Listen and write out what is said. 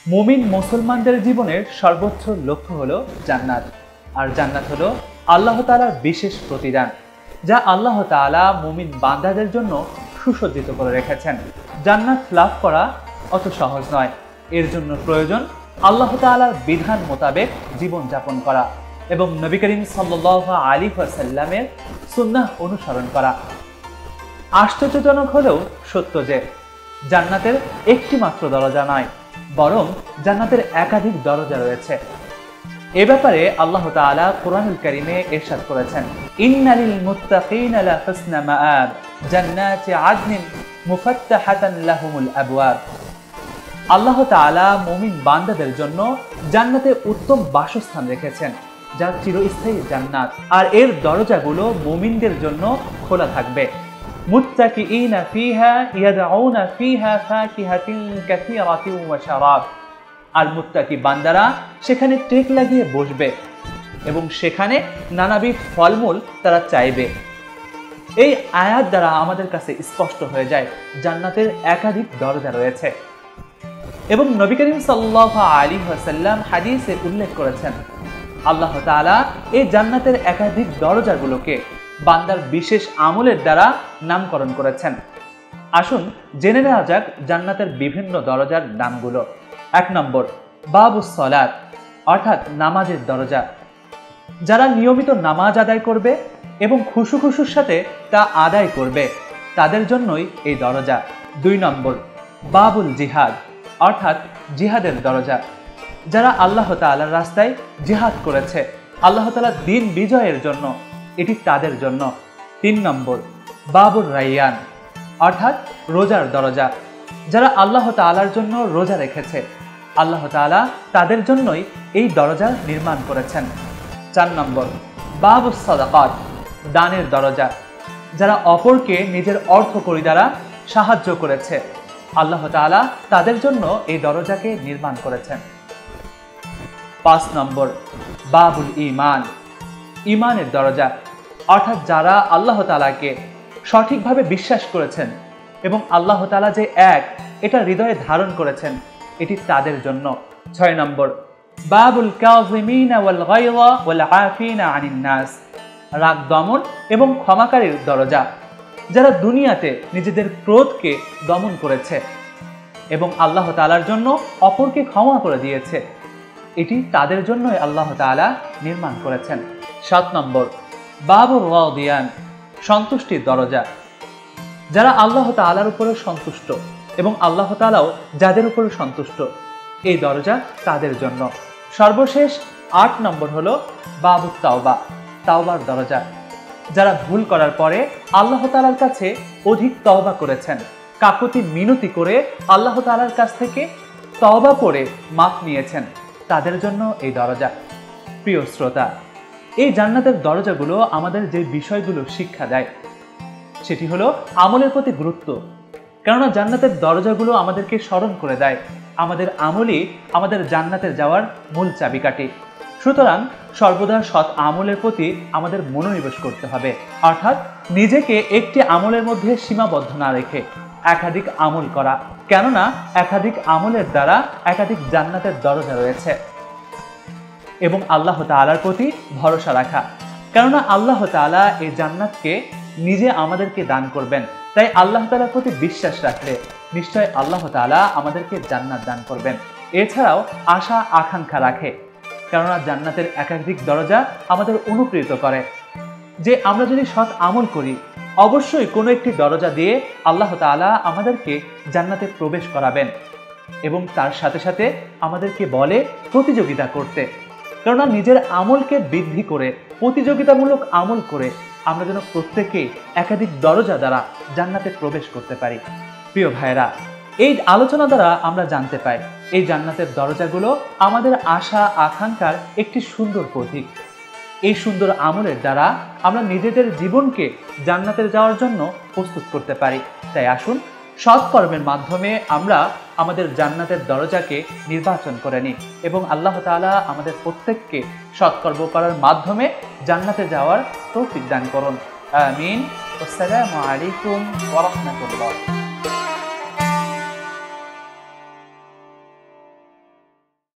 মুমিন মুসলমানদের জীবনের সর্বোচ্চ লক্ষ্য হলো জান্নাত। আর জান্নাত হলো আল্লাহ তাআলার বিশেষ প্রতিদান, যা আল্লাহ তাআলা মুমিন বান্দাদের জন্য সুসজ্জিত করে রেখেছেন। জান্নাত লাভ করা অত সহজ নয়। এর জন্য প্রয়োজন আল্লাহ তাআলার বিধান মোতাবেক জীবনযাপন করা এবং নবী করিম সাল্লাল্লাহু আলাইহি ওয়াসাল্লামের সুন্নাহ অনুসরণ করা। আশ্চর্যজনক হলেও সত্য যে জান্নাতের একটি মাত্র দরজা নয়, বরং জান্নাতের একাধিক দরজা রয়েছে। এ ব্যাপারে আল্লাহ তাআলা কুরআনুল কারীমে ইরশাদ করেছেন, ইন্নালিল মুত্তাকিনা লা হুসনা মাআব জান্নাতি আদনিন মুফাত্তাহাতান লাহুমুল আবওয়াব। আল্লাহ তাআলা মুমিন বান্দাদের জন্য জান্নাতে উত্তম বাসস্থান রেখেছেন, যা চিরস্থায়ী জান্নাত। আর এর দরজাগুলো মুমিনদের জন্য খোলা থাকবে। মুত্তাকিইনা ফিহা ইয়াদউনা ফিহা ফাকিহাতিন কাসীরাতিন ওয়া শারাব। আর মুত্তাকি বান্দারা সেখানে টেক লাগিয়ে বসবে এবং সেখানে নানাবিধ ফলমূল তারা চাইবে। এই আয়াত দ্বারা আমাদের কাছে স্পষ্ট হয়ে যায় জান্নাতের একাধিক দরজা রয়েছে। এবং নবী করিম সাল্লাল্লাহু আলাইহি ওয়াসাল্লাম হাদিসে উল্লেখ করেছেন, আল্লাহ তাআলা এই জান্নাতের একাধিক দরজাগুলোকে বান্দার বিশেষ আমলের দ্বারা নামকরণ করেছেন। আসুন জেনে নেওয়া যাক জান্নাতের বিভিন্ন দরজার নামগুলো। 1 নম্বর, বাবুস সালাত, অর্থাৎ নামাজের দরজা। যারা নিয়মিত নামাজ আদায় করবে এবং খুশুর সাথে তা আদায় করবে, তাদের জন্যই এই দরজা। 2 নম্বর, বাবুল জিহাদ, অর্থাৎ জিহাদের দরজা। যারা আল্লাহ তাআলার রাস্তায় জিহাদ করেছে আল্লাহ তাআলার দ্বীন বিজয়ের জন্য, এটি তাদের জন্য। 3 নম্বর, বাবুর রাইয়ান, অর্থাৎ রোজার দরজা। যারা আল্লাহ তাআলার জন্য রোজা রেখেছে আল্লাহ তাআলা তাদের জন্যই এই দরজা নির্মাণ করেছেন। 4 নম্বর, বাবুস সাদাকাত, দানের দরজা। যারা অপরকে নিজের অর্থকড়ি দ্বারা সাহায্য করেছে আল্লাহ তাআলা তাদের জন্য এই দরজাকে নির্মাণ করেছেন। 5 নম্বর, বাবুল ঈমান, ঈমানের দরজা। অর্থাৎ যারা আল্লাহ তাআলাকে সঠিকভাবে বিশ্বাস করেছেন এবং আল্লাহ তাআলা যে এক এটা হৃদয়ে ধারণ করেছেন, এটি তাদের জন্য। 6 নম্বর, বাবুল কাযিমিনা ওয়াল গায়যা ওয়াল আফিনা আনিন নাস, রাগ দমন এবং ক্ষমাকারীর দরজা। যারা দুনিয়াতে নিজেদের ক্রোধকে দমন করেছে এবং আল্লাহ তাআলার জন্য অপরকে ক্ষমা করে দিয়েছে, এটি তাদের জন্যই আল্লাহ তাআলা নির্মাণ করেছেন। 7 নম্বর, বাবুর রাদিয়ান, সন্তুষ্টির দরজা। যারা আল্লাহ তাআলার উপরে সন্তুষ্ট এবং আল্লাহ তাআলাও যাদের উপরে সন্তুষ্ট, এই দরজা তাদের জন্য। সর্বশেষ 8 নম্বর হলো বাবুত তাওবা, তাওবার দরজা। যারা ভুল করার পরে আল্লাহ তাআলার কাছে অধিক তওবা করেছেন, কাকুতি মিনতি করে আল্লাহ তাআলার কাছ থেকে তওবা করে মাফ নিয়েছেন, তাদের জন্য এই দরজা। প্রিয় শ্রোতা, এই জান্নাতের দরজাগুলো আমাদের যে বিষয়গুলো শিক্ষা দেয় সেটি হলো আমলের প্রতি গুরুত্ব। কেননা জান্নাতের দরজাগুলো আমাদেরকে স্মরণ করে দেয় আমাদের আমলই আমাদের জান্নাতে যাওয়ার মূল চাবিকাঠি। সুতরাং সর্বদা সৎ আমলের প্রতি আমাদের মনোনিবেশ করতে হবে, অর্থাৎ নিজেকে একটি আমলের মধ্যে সীমাবদ্ধ না রেখে একাধিক আমল করা। কেননা একাধিক আমলের দ্বারা একাধিক জান্নাতের দরজা রয়েছে। এবং আল্লাহ তাআলার প্রতি ভরসা রাখা, কেননা আল্লাহ তাআলা এই জান্নাতকে নিজে আমাদেরকে দান করবেন। তাই আল্লাহ তাআলার প্রতি বিশ্বাস রাখলে নিশ্চয় আল্লাহ তাআলা আমাদেরকে জান্নাত দান করবেন। এছাড়াও আশা আকাঙ্ক্ষা রাখে, কেননা জান্নাতের একাধিক দরজা আমাদের অনুপ্রেরিত করে যে আমরা যদি সৎ আমল করি অবশ্যই কোনো একটি দরজা দিয়ে আল্লাহ তাআলা আমাদেরকে জান্নাতে প্রবেশ করাবেন। এবং তার সাথে সাথে আমাদেরকে বলে প্রতিযোগিতা করতে, কেননা নিজের আমলকে বৃদ্ধি করে প্রতিযোগিতামূলক আমল করে আমরা যেন প্রত্যেকেই একাধিক দরজা দ্বারা জান্নাতে প্রবেশ করতে পারি। প্রিয় ভাইরা, এই আলোচনা দ্বারা আমরা জানতে পাই এই জান্নাতের দরজাগুলো আমাদের আশা আকাঙ্ক্ষার একটি সুন্দর প্রতীক। এই সুন্দর আমলের দ্বারা আমরা নিজেদের জীবনকে জান্নাতে যাওয়ার জন্য প্রস্তুত করতে পারি। তাই আসুন সৎকর্মের মাধ্যমে আমরা আমাদের জান্নাতের দরজাকে নির্বাচন করে নিই এবং আল্লাহ তাআলা আমাদের প্রত্যেককে সৎকর্ম করার মাধ্যমে জান্নাতে যাওয়ার তৌফিক দান করুন। আমিন। আসসালামু আলাইকুম ওয়া রাহমাতুল্লাহ।